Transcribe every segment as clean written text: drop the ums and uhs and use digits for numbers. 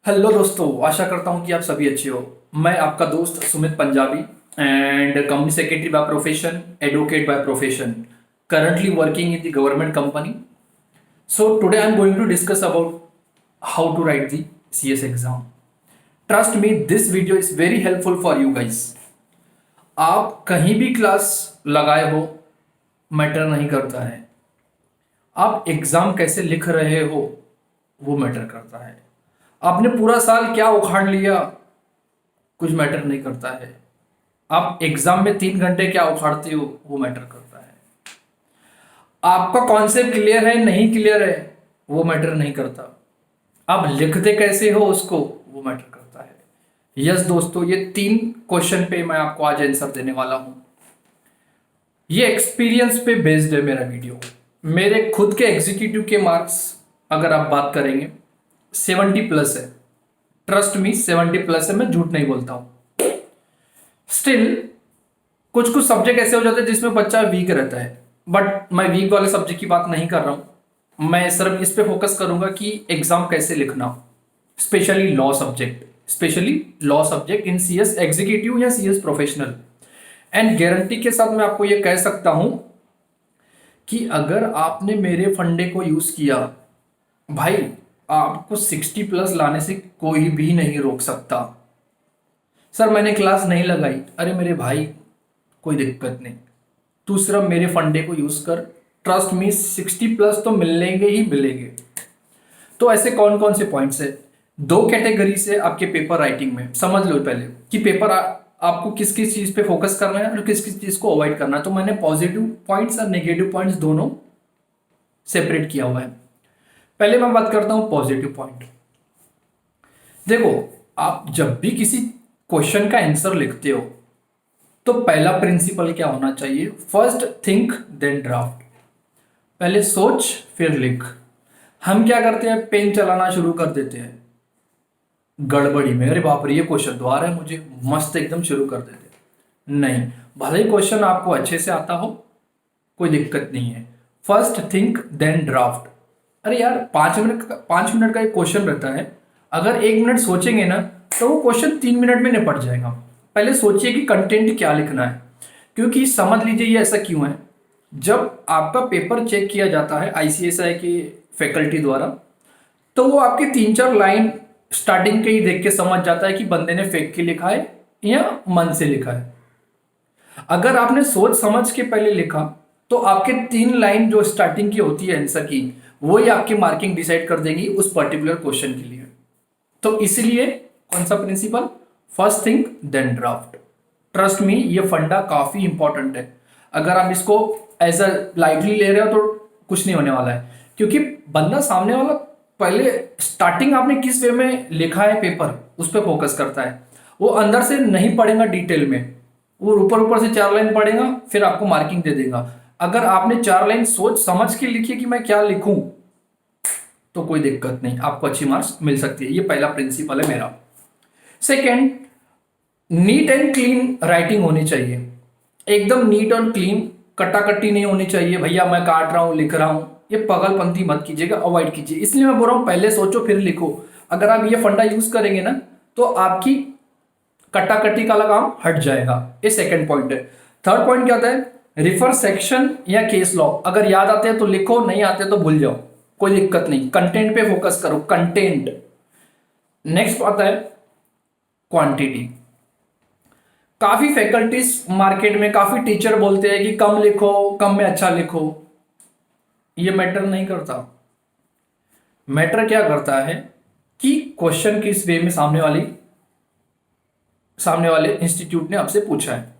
Hello दोस्तों, आशा करता हूँ कि आप सभी अच्छे हो। मैं आपका दोस्त Sumit Punjabi and company secretary by profession, advocate by profession, currently working in the government company. So today I'm going to discuss about how to write the CS exam. Trust me, this video is very helpful for you guys. आप कहीं भी class लगाए हो, matter नहीं करता है। आप exam कैसे लिख रहे हो वो मैटर करता है। आपने पूरा साल क्या उखाड़ लिया कुछ मैटर नहीं करता है। आप एग्जाम में 3 घंटे क्या उखाड़ते हो वो मैटर करता है। आपका कॉन्सेप्ट क्लियर है नहीं क्लियर है वो मैटर नहीं करता। आप लिखते कैसे हो उसको वो मैटर करता है। यस दोस्तों, ये 3 क्वेश्चन पे मैं आपको आज आंसर देने वाला हूं। ये एक्सपीरियंस पे बेस्ड है मेरा वीडियो। मेरे खुद के एग्जीक्यूटिव के मार्क्स अगर आप बात करेंगे 70+ है। ट्रस्ट मी, 70+ है, मैं झूठ नहीं बोलता हूं। स्टिल कुछ कुछ सब्जेक्ट ऐसे हो जाते हैं जिसमें बच्चा वीक रहता है, बट मैं वीक वाले सब्जेक्ट की बात नहीं कर रहा हूं। मैं सिर्फ इस पे फोकस करूंगा कि एग्जाम कैसे लिखना, specially law subject in CS executive या सीएस प्रोफेशनल। एंड गारंटी के साथ मैं आपको ये कह सकता हूं कि अगर आपने मेरे फंडे को यूज किया, भाई आपको 60+ लाने से कोई भी नहीं रोक सकता। सर मैंने क्लास नहीं लगाई, अरे मेरे भाई कोई दिक्कत नहीं, तू सिर्फ मेरे फंडे को यूज कर। ट्रस्ट मी, 60+ तो मिलेंगे ही मिलेंगे। तो ऐसे कौन कौन से पॉइंट्स है? 2 कैटेगरी से आपके पेपर राइटिंग में समझ लो पहले कि पेपर आपको किस किस चीज पे फोकस करना है और किस किस चीज को अवॉइड करना है। तो मैंने पॉजिटिव पॉइंट्स और नेगेटिव पॉइंट्स दोनों सेपरेट किया हुआ है। पहले मैं बात करता हूं पॉजिटिव पॉइंट। देखो, आप जब भी किसी क्वेश्चन का आंसर लिखते हो तो पहला प्रिंसिपल क्या होना चाहिए? First think then draft. पहले सोच फिर लिख। हम क्या करते हैं, पेन चलाना शुरू कर देते हैं गड़बड़ी में, अरे बाप रे ये क्वेश्चन तो आ रहा है मुझे, मस्त एकदम शुरू कर देते हैं। नहीं, भले ही क्वेश्चन आपको अच्छे से आता हो कोई दिक्कत नहीं है। First think then draft. अरे यार 5 मिनट का एक क्वेश्चन रहता है, अगर 1 मिनट सोचेंगे ना तो वो क्वेश्चन 3 मिनट में निपट जाएगा। पहले सोचिए कि कंटेंट क्या लिखना है, क्योंकि समझ लीजिए ये ऐसा क्यों है। जब आपका पेपर चेक किया जाता है आईसीएसआई की फैकल्टी द्वारा, तो वो आपके 3-4 लाइन स्टार्टिंग के ही देख के समझ जाता है कि बंदे ने फेंक के लिखा है या मन से लिखा है। अगर आपने सोच समझ के पहले लिखा तो आपके 3 लाइन जो स्टार्टिंग की होती है आंसर की, वो ही आपकी मार्किंग डिसाइड कर देगी उस पर्टिकुलर क्वेश्चन के लिए। तो इसलिए कौन सा principle? First think then draft. Trust me, ये फंडा काफी इंपॉर्टेंट है। अगर आप इसको एज अ लाइटली ले रहे हो तो कुछ नहीं होने वाला है, क्योंकि बंदा सामने वाला पहले स्टार्टिंग आपने किस वे में लिखा है पेपर उस पर फोकस करता है। वो अंदर से नहीं पढ़ेगा डिटेल में, वो ऊपर ऊपर से 4 लाइन पढ़ेगा फिर आपको मार्किंग दे देगा। अगर आपने 4 लाइन सोच समझ के लिखी है कि मैं क्या लिखूं, तो कोई दिक्कत नहीं, आपको अच्छी मार्क्स मिल सकती है। ये पहला प्रिंसिपल है मेरा। Second, neat and clean writing होनी चाहिए। एकदम नीट और क्लीन, कट्टाकट्टी नहीं होनी चाहिए। भैया मैं काट रहा हूं लिख रहा हूं, ये पगलपंती मत कीजिएगा, अवॉइड कीजिए। इसलिए मैं बोल रहा हूं पहले सोचो फिर लिखो। अगर आप ये फंडा यूज करेंगे ना तो आपकी कट्टाकट्टी का काम हट जाएगा। ये सेकंड पॉइंट है। थर्ड पॉइंट क्या आता है? रिफर सेक्शन या केस लॉ। अगर याद आते हैं तो लिखो, नहीं आते तो भूल जाओ, कोई दिक्कत नहीं। कंटेंट पे फोकस करो, कंटेंट। नेक्स्ट आता है क्वांटिटी। काफी फैकल्टीज मार्केट में, काफी टीचर बोलते हैं कि कम लिखो, कम में अच्छा लिखो। ये मैटर नहीं करता। मैटर क्या करता है कि क्वेश्चन किस वे में सामने वाले इंस्टीट्यूट ने आपसे पूछा है।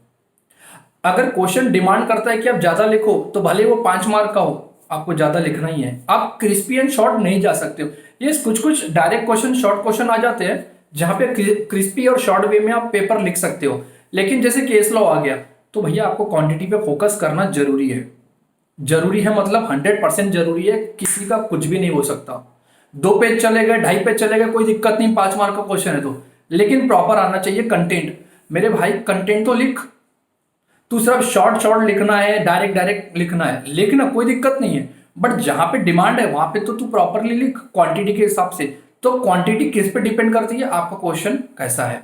अगर क्वेश्चन डिमांड करता है कि आप ज्यादा लिखो तो भले वो 5 मार्क का हो, आपको ज्यादा लिखना ही है। आप क्रिस्पी एंड शॉर्ट नहीं जा सकते हो। ये कुछ कुछ डायरेक्ट क्वेश्चन, शॉर्ट क्वेश्चन आ जाते हैं जहां पे क्रिस्पी और शॉर्ट वे में आप पेपर लिख सकते हो। लेकिन जैसे केस लॉ आ गया तो भैया आपको क्वांटिटी पे फोकस करना जरूरी है। जरूरी है मतलब 100% जरूरी है। किसी का कुछ भी नहीं हो सकता। 2 पेज चलेगा, 2.5 पेज चलेगा, कोई दिक्कत नहीं, 5 मार्क का क्वेश्चन है तो, लेकिन प्रॉपर आना चाहिए कंटेंट। मेरे भाई कंटेंट तो लिख। तू सिर्फ शॉर्ट शॉर्ट लिखना है, डायरेक्ट डायरेक्ट लिखना है, लिखना कोई दिक्कत नहीं है, बट जहां पे डिमांड है वहां पे तो तू प्रॉपरली लिख क्वांटिटी के हिसाब से। तो क्वांटिटी किस पे डिपेंड करती है, आपका क्वेश्चन कैसा है,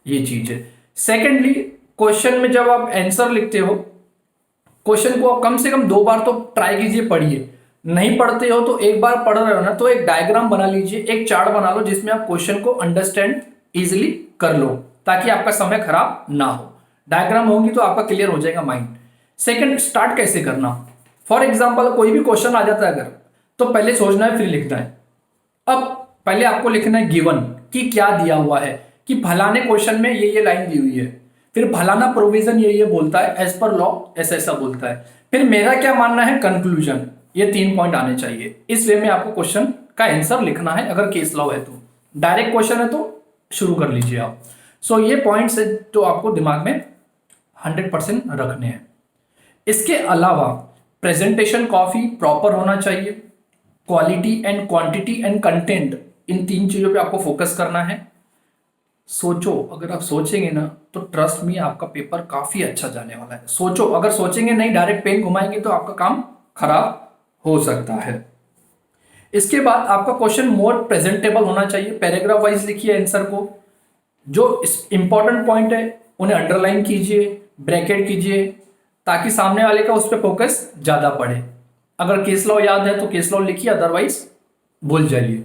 ये चीज है। सेकेंडली, क्वेश्चन में जब आप आंसर लिखते हो, क्वेश्चन को कम से कम 2 बार तो ट्राई कीजिए, पढ़िए। नहीं पढ़ते हो तो एक बार पढ़ रहे हो ना, तो एक डायग्राम बना लीजिए, एक चार्ट बना लो जिसमें आप क्वेश्चन को अंडरस्टैंड इजिली कर लो, ताकि आपका समय खराब ना हो। डायग्राम होंगी तो आपका क्लियर हो जाएगा माइंड। सेकंड, स्टार्ट कैसे करना। फॉर एग्जाम्पल कोई भी क्वेश्चन आ जाता है अगर, तो पहले सोचना है फिर लिखना है। अब पहले आपको लिखना है गिवन, कि क्या दिया हुआ है, कि फलाने क्वेश्चन में ये लाइन दी हुई है, फिर फलाना प्रोविजन ये बोलता है, एज पर लॉ ऐसा ऐसा बोलता है, फिर मेरा क्या मानना है, कंक्लूजन। ये 3 पॉइंट आने चाहिए। इस वे में आपको क्वेश्चन का आंसर लिखना है। अगर केस लॉ है तो, डायरेक्ट क्वेश्चन है तो शुरू कर लीजिए आप। सो ये पॉइंट्स है जो आपको दिमाग में 100% रखने हैं। इसके अलावा प्रेजेंटेशन काफी प्रॉपर होना चाहिए। Quality and quantity and content, इन 3 चीजों पे आपको फोकस करना है। सोचो, अगर आप सोचेंगे ना तो ट्रस्ट मी आपका पेपर काफी अच्छा जाने वाला है। सोचो, अगर सोचेंगे नहीं, डायरेक्ट पेन घुमाएंगे तो आपका काम खराब हो सकता है। इसके बाद आपका क्वेश्चन मोर प्रेजेंटेबल होना चाहिए। पैराग्राफ वाइज लिखिए आंसर को, जो इंपॉर्टेंट पॉइंट है उन्हें अंडरलाइन कीजिए, ब्रैकेट कीजिए, ताकि सामने वाले का उस पर फोकस ज्यादा पड़े। अगर केस लॉ याद है तो केस लॉ लिखिए, अदरवाइज भूल जाइए।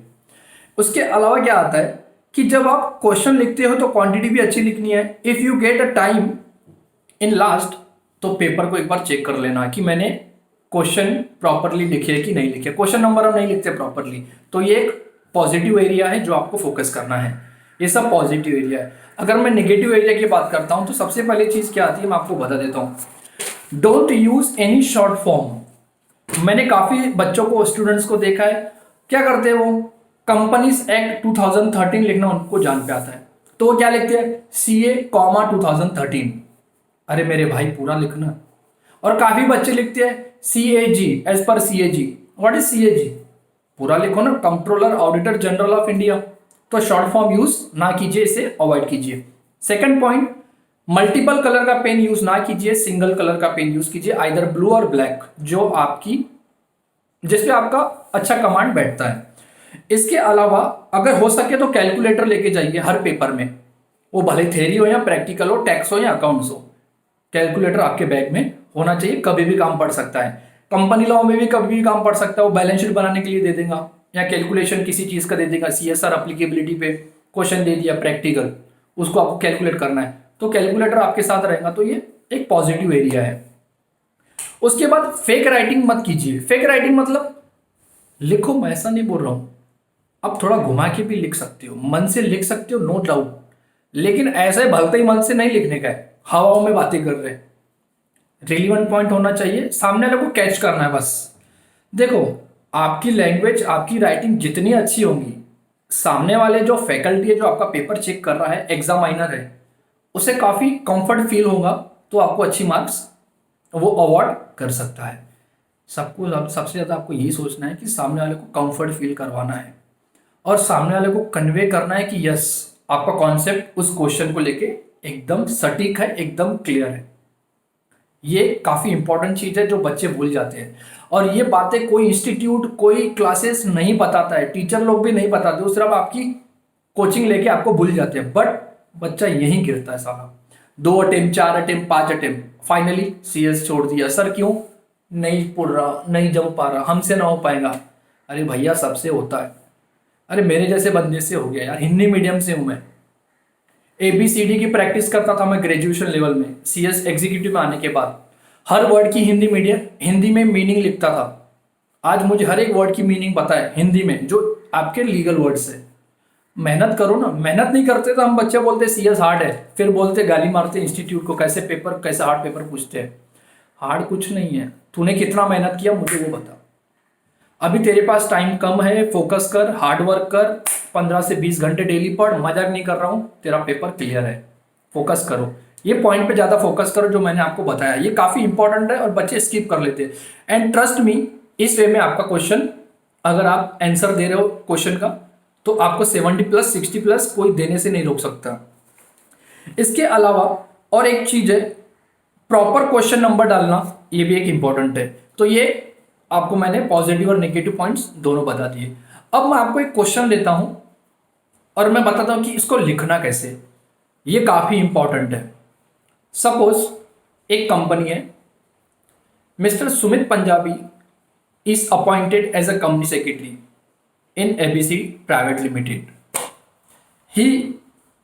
उसके अलावा क्या आता है कि जब आप क्वेश्चन लिखते हो तो क्वांटिटी भी अच्छी लिखनी है। If you get a time in last, तो पेपर को एक बार चेक कर लेना कि मैंने क्वेश्चन प्रॉपरली लिखे कि नहीं लिखे। क्वेश्चन नंबर हम नहीं लिखते प्रॉपरली, तो ये एक पॉजिटिव एरिया है जो आपको फोकस करना है। ये सब पॉजिटिव एरिया है। अगर मैं नेगेटिव एरिया की बात करता हूं तो सबसे पहले चीज क्या आती है मैं आपको बता देता हूं। Don't use any short form. मैंने काफी बच्चों को, स्टूडेंट्स को देखा है, क्या करते हैं वो, कंपनीज एक्ट 2013 लिखना उनको जान पे आता है, तो वो क्या लिखते हैं, CA, 2013। अरे मेरे भाई पूरा लिखना। और काफी बच्चे लिखते हैं CAG, एज पर CAG। What is CAG? पूरा लिखो ना, controller auditor general of India. तो शॉर्ट फॉर्म यूज ना कीजिए, इसे अवॉइड कीजिए। सेकंड पॉइंट, मल्टीपल कलर का पेन यूज ना कीजिए, सिंगल कलर का पेन यूज कीजिए, आइदर ब्लू और ब्लैक, जो आपकी जिसपे आपका अच्छा कमांड बैठता है। इसके अलावा अगर हो सके तो कैलकुलेटर लेके जाइए हर पेपर में, वो भले थ्योरी हो या प्रैक्टिकल हो, टैक्स हो या अकाउंट्स हो, कैलकुलेटर आपके बैग में होना चाहिए। कभी भी काम पड़ सकता है, कंपनी लॉ में भी कभी भी काम पड़ सकता है। वो बैलेंस शीट बनाने के लिए दे देगा, या कैलकुलेशन किसी चीज का दे देगा, CSR अप्लीकेबिलिटी पे क्वेश्चन दे दिया प्रैक्टिकल, उसको आपको कैलकुलेट करना है, तो कैलकुलेटर आपके साथ रहेगा। तो ये एक पॉजिटिव एरिया है। उसके बाद फेक राइटिंग मत कीजिए। फेक राइटिंग मतलब, लिखो, मैं ऐसा नहीं बोल रहा हूं, आप थोड़ा घुमा के भी लिख सकते हो, मन से लिख सकते हो, नो डाउट, लेकिन ऐसे भलते ही मन से नहीं लिखने का है, हवाओं में बातें कर रहे हैं। रिलीवेंट पॉइंट होना चाहिए, सामने वाले को कैच करना है बस। देखो, आपकी लैंग्वेज, आपकी राइटिंग जितनी अच्छी होंगी, सामने वाले जो फैकल्टी है, जो आपका पेपर चेक कर रहा है, एग्जामाइनर है, उसे काफी कंफर्ट फील होगा, तो आपको अच्छी मार्क्स वो अवॉर्ड कर सकता है। सबको सबसे ज्यादा आपको यही सोचना है कि सामने वाले को कंफर्ट फील करवाना है, और सामने वाले को कन्वे करना है कि यस, आपका कॉन्सेप्ट उस क्वेश्चन को लेके एकदम सटीक है, एकदम क्लियर है। ये काफी इंपॉर्टेंट चीज है जो बच्चे भूल जाते हैं, और ये बातें कोई इंस्टीट्यूट, कोई क्लासेस नहीं बताता है, टीचर लोग भी नहीं बताते, वो सिर्फ आपकी कोचिंग लेके आपको भूल जाते हैं। बट बच्चा यहीं गिरता है साला, 2 attempt, 4 attempt, 5 attempt, finally CS छोड़ दिया। सर क्यों? नहीं पढ़ रहा, नहीं जम पा रहा, हमसे ना हो पाएगा। अरे भैया, सबसे होता है। अरे मेरे जैसे बंदे से हो गया यार, हिंदी मीडियम से हूं मैं, ABCD की प्रैक्टिस करता था मैं ग्रेजुएशन लेवल में, CS एग्जीक्यूटिव में आने के बाद हर वर्ड की हिंदी में मीनिंग लिखता था। आज मुझे हर एक वर्ड की मीनिंग पता है हिंदी में, जो आपके लीगल वर्ड्स है। मेहनत करो ना, मेहनत नहीं करते तो हम बच्चे बोलते CS हार्ड है, फिर बोलते, गाली मारते इंस्टीट्यूट को, कैसे हार्ड पेपर पूछते हैं। हार्ड कुछ नहीं है, तूने कितना मेहनत किया मुझे वो बता। अभी तेरे पास टाइम कम है, फोकस कर, हार्ड वर्क कर, 15 से 20 घंटे डेली पढ़, मजाक नहीं कर रहा हूं, तेरा पेपर क्लियर है, फोकस करो। ये पॉइंट पे ज्यादा फोकस करो जो मैंने आपको बताया, ये काफी इंपॉर्टेंट है और बच्चे स्किप कर लेते हैं। एंड ट्रस्ट मी, इस वे में आपका क्वेश्चन, अगर आप आंसर दे रहे हो क्वेश्चन का, तो आपको 70+, 60+ कोई देने से नहीं रोक सकता। इसके अलावा और एक चीज है, प्रॉपर क्वेश्चन नंबर डालना, ये भी एक इंपॉर्टेंट है। तो ये आपको मैंने पॉजिटिव और नेगेटिव पॉइंट्स दोनों बता दिए। अब मैं आपको एक क्वेश्चन देता हूं और मैं बताता हूं कि इसको लिखना कैसे। ये काफी इंपॉर्टेंट है। सपोज एक कंपनी है, mister Sumit Punjabi is appointed as a company secretary in ABC Private Limited. He,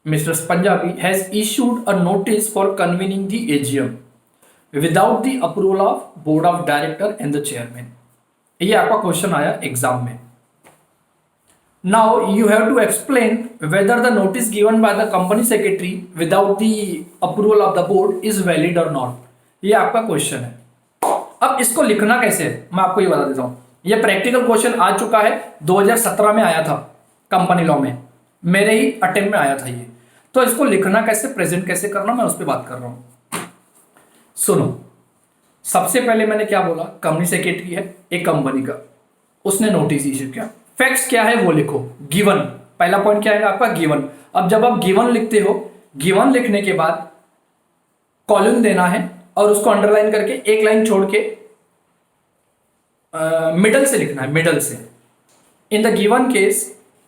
Mr. Punjabi, has issued a notice for convening the AGM without the approval of Board of Director and the Chairman. ये आपका question आया exam में. Now you have to explain whether the notice given by the company secretary without the approval of the board is valid or not. ये आपका question है. अब इसको लिखना कैसे है मैं आपको ये बता देता हूं. ये प्रैक्टिकल क्वेश्चन आ चुका है, 2017 में आया था कंपनी लॉ में, मेरे ही अटेम्प्ट में आया था ये. तो इसको लिखना कैसे, प्रेजेंट कैसे करना, मैं उस पर बात कर रहा हूं. सुनो, सबसे पहले मैंने क्या बोला, कंपनी सेक्रेटरी है एक कंपनी का, उसने नोटिस इश्यू किया. फैक्ट्स क्या है वो लिखो. गिवन, पहला पॉइंट क्या है आपका, गिवन. अब जब आप गिवन लिखते हो, गिवन लिखने के बाद कॉलम देना है और उसको अंडरलाइन करके एक लाइन छोड़ के मिडल से लिखना है, मिडल से. In the given case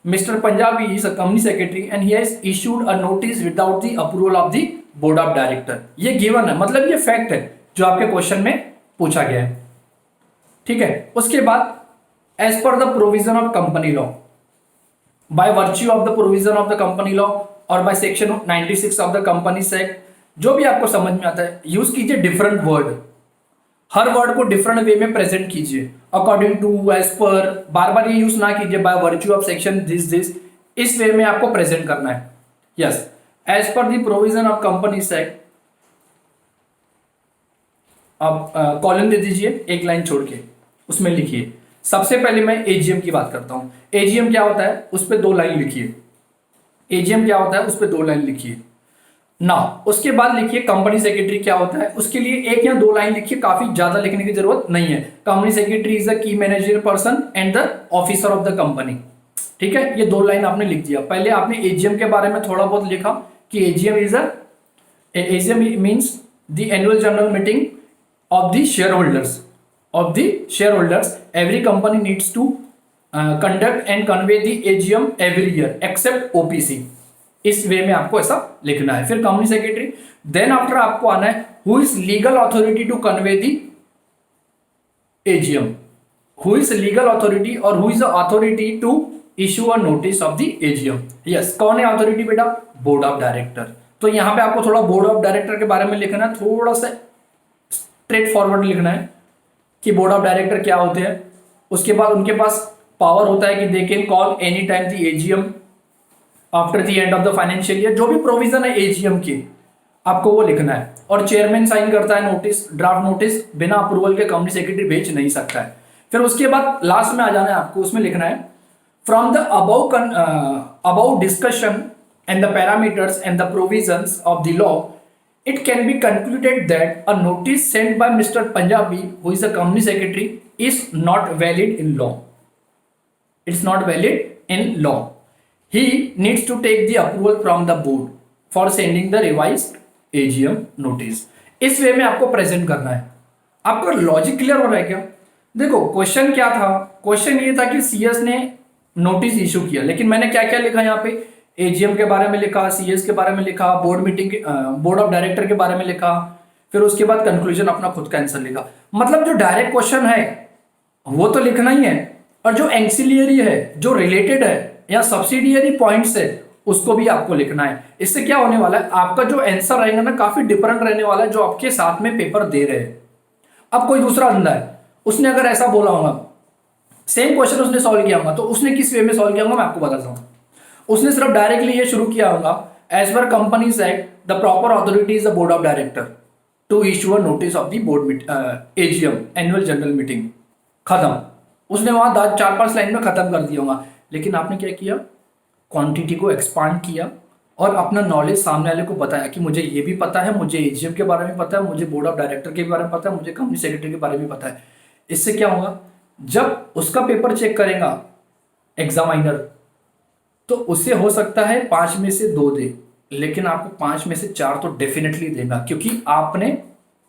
mister Punjabi is a company secretary and he has issued a notice without the approval of the board of director. ये गिवन है, मतलब ये फैक्ट है जो आपके क्वेश्चन में पूछा गया है. ठीक है. उसके बाद as per the provision of company law, by virtue of the provision of the company law और by section 96 of the companies act, जो भी आपको समझ में आता है यूज कीजिए डिफरेंट वर्ड. हर वर्ड को डिफरेंट वे में प्रेजेंट कीजिए. अकॉर्डिंग टू, एज पर, बार बार ये यूज ना कीजिए. By virtue of section this, इस वे में आपको प्रेजेंट करना है. Yes, as per the provision of companies act. आप कॉलम दे दीजिए एक लाइन छोड़ के, उसमें लिखिए. सबसे पहले मैं एजीएम की बात करता हूं. एजीएम क्या होता है उस पर 2 लाइन लिखिए. एजीएम क्या होता है उस पर 2 लाइन लिखिए ना. उसके बाद लिखिए कंपनी सेक्रेटरी क्या होता है, उसके लिए 1 या 2 लाइन लिखिए, काफी ज्यादा लिखने की जरूरत नहीं है. Company secretary is the key manager person and the officer of the company. ठीक है, ये 2 लाइन आपने लिख दिया. पहले आपने एजीएम के बारे में थोड़ा बहुत लिखा कि AGM means the annual general meeting of the shareholders. Every company needs to conduct and convene the AGM every year except OPC. इस वे में आपको ऐसा लिखना है. फिर कंपनी सेक्रेटरी, देन आफ्टर आपको आना है who is legal authority to convene the AGM. Who is legal authority और who is authority to issue a notice of the AGM. Yes, कौन है अथॉरिटी बेटा, बोर्ड ऑफ डायरेक्टर. तो यहां पे आपको थोड़ा बोर्ड ऑफ डायरेक्टर के बारे में लिखना है, थोड़ा सा स्ट्रेट फॉरवर्ड लिखना है कि बोर्ड ऑफ डायरेक्टर क्या होते हैं. उसके बाद उनके पास पावर होता है कि they can call any time the AGM after the end of the financial year. जो भी प्रोविजन है एजीएम की आपको वो लिखना है. और चेयरमैन साइन करता है नोटिस, ड्राफ्ट नोटिस बिना अप्रूवल के कंपनी सेक्रेटरी भेज नहीं सकता है. फिर उसके बाद लास्ट में आ जाना है आपको, उसमें लिखना है from the above discussion and the parameters and the provisions of the law it can be concluded that a notice sent by Mr. Punjabi, who is a company secretary, is not valid in law. It's not valid in law. He needs to take the approval from the board for sending the revised AGM notice. इस way में आपको present करना है. आपका logic clear हो रहा है क्या? देखो क्वेश्चन क्या था, क्वेश्चन ये था कि सीएस ने नोटिस इशू किया, लेकिन मैंने क्या क्या लिखा यहाँ पे, एजीएम के बारे में लिखा, सीएस के बारे में लिखा, बोर्ड ऑफ डायरेक्टर के बारे में लिखा, फिर उसके बाद कंक्लूजन अपना खुद का आंसर लिखा. मतलब जो डायरेक्ट क्वेश्चन है वो तो लिखना ही है, और जो एक्सिलियरी है, जो रिलेटेड है या सब्सिडियरी पॉइंट्स है, उसको भी आपको लिखना है. इससे क्या होने वाला है, आपका जो आंसर रहेगा ना काफी डिफरेंट रहने वाला है जो आपके साथ में पेपर दे रहे हैं. अब कोई दूसरा बंदा है, उसने अगर ऐसा बोला होगा, सेम क्वेश्चन उसने सॉल्व किया होगा, तो उसने किस वे में सॉल्व किया होगा मैं आपको बताता हूँ. उसने सिर्फ डायरेक्टली ये शुरू किया होगा, as per companies act the proper authority is the board of director to issue a notice of the board AGM annual general meeting. खत्म. उसने वहां 4-5 लाइन में खत्म कर दिया होगा. लेकिन आपने क्या किया, क्वांटिटी को एक्सपांड किया और अपना नॉलेज सामने वाले को बताया कि मुझे ये भी पता है, मुझे एजीएम के बारे में पता है, मुझे बोर्ड ऑफ डायरेक्टर के बारे में पता है, मुझे कंपनी सेक्रेटरी के बारे में पता है. इससे क्या होगा, जब उसका पेपर चेक करेगा एग्जामाइनर, तो उससे हो सकता है 5 में से 2 दे, लेकिन आपको 5 में से 4 तो डेफिनेटली देगा, क्योंकि आपने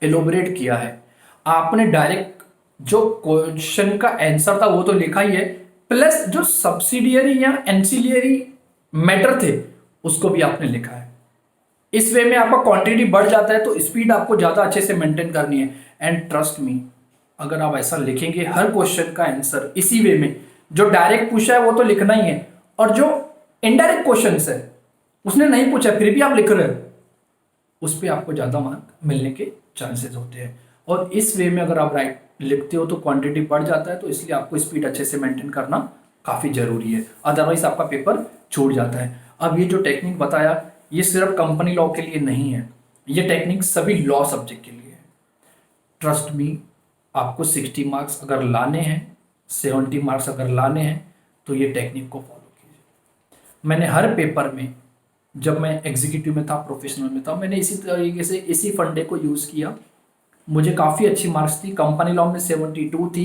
एलोबरेट किया है. आपने डायरेक्ट जो क्वेश्चन का आंसर था वो तो लिखा ही है, प्लस जो सब्सिडियरी या एंसिलियरी मैटर थे उसको भी आपने लिखा है। इस वे में आपका क्वांटिटी बढ़ जाता है तो स्पीड आपको ज़्यादा अच्छे से मेंटेन करनी है। एंड ट्रस्ट मी, अगर आप ऐसा लिखेंगे हर क्वेश्चन का आंसर इसी वे में, जो डायरेक्ट पूछा है वो तो लिखना ही है, और जो इनडायरेक्ट क्वेश्चन है उसने नहीं पूछा फिर भी आप लिख रहे हो, उस पर आपको ज़्यादा मार्क मिलने के चांसेस होते हैं। और इस वे में अगर आप राइट लिखते हो तो क्वांटिटी बढ़ जाता है, तो इसलिए आपको स्पीड अच्छे से मेंटेन करना काफ़ी ज़रूरी है, अदरवाइज आपका पेपर छूट जाता है। अब ये जो टेक्निक बताया ये सिर्फ कंपनी लॉ के लिए नहीं है, ये टेक्निक सभी लॉ सब्जेक्ट के लिए है। ट्रस्ट मी, आपको 60 मार्क्स अगर लाने हैं, 70 मार्क्स अगर लाने हैं तो ये टेक्निक को फॉलो कीजिए। मैंने हर पेपर में, जब मैं एग्जीक्यूटिव में था, प्रोफेशनल में था, मैंने इसी तरीके से इसी फंडे को यूज़ किया। मुझे काफ़ी अच्छी मार्क्स थी। कंपनी लॉ में 72 थी,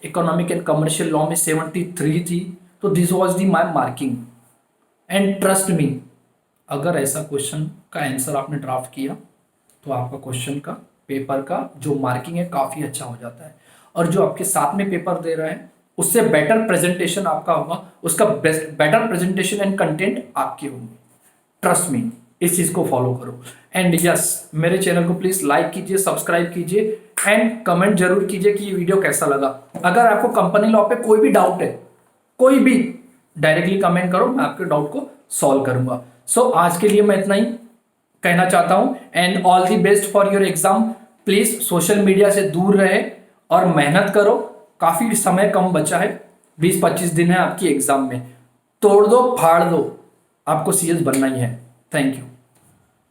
इकोनॉमिक एंड कमर्शियल लॉ में 73 थी। तो this was the my marking. And trust me, अगर ऐसा क्वेश्चन का आंसर आपने ड्राफ्ट किया तो आपका क्वेश्चन का पेपर का जो मार्किंग है काफ़ी अच्छा हो जाता है, और जो आपके साथ में पेपर दे रहा है उससे बेटर प्रेजेंटेशन आपका होगा, उसका बेटर प्रेजेंटेशन एंड कंटेंट आपके होंगे। ट्रस्ट मी, इस चीज़ को फॉलो करो। एंड यस, मेरे चैनल को प्लीज़ लाइक कीजिए, सब्सक्राइब कीजिए एंड कमेंट जरूर कीजिए कि ये वीडियो कैसा लगा। अगर आपको कंपनी लॉ पे कोई भी डाउट है, कोई भी, डायरेक्टली कमेंट करो, मैं आपके डाउट को सॉल्व करूंगा। सो आज के लिए मैं इतना ही कहना चाहता हूं। And all the best for your exam. Please social media से दूर रहे और मेहनत करो। काफ़ी समय कम बचा है, 20-25 दिन है आपकी एग्जाम में। तोड़ दो फाड़ दो, आपको सीएस बनना ही है। Thank you.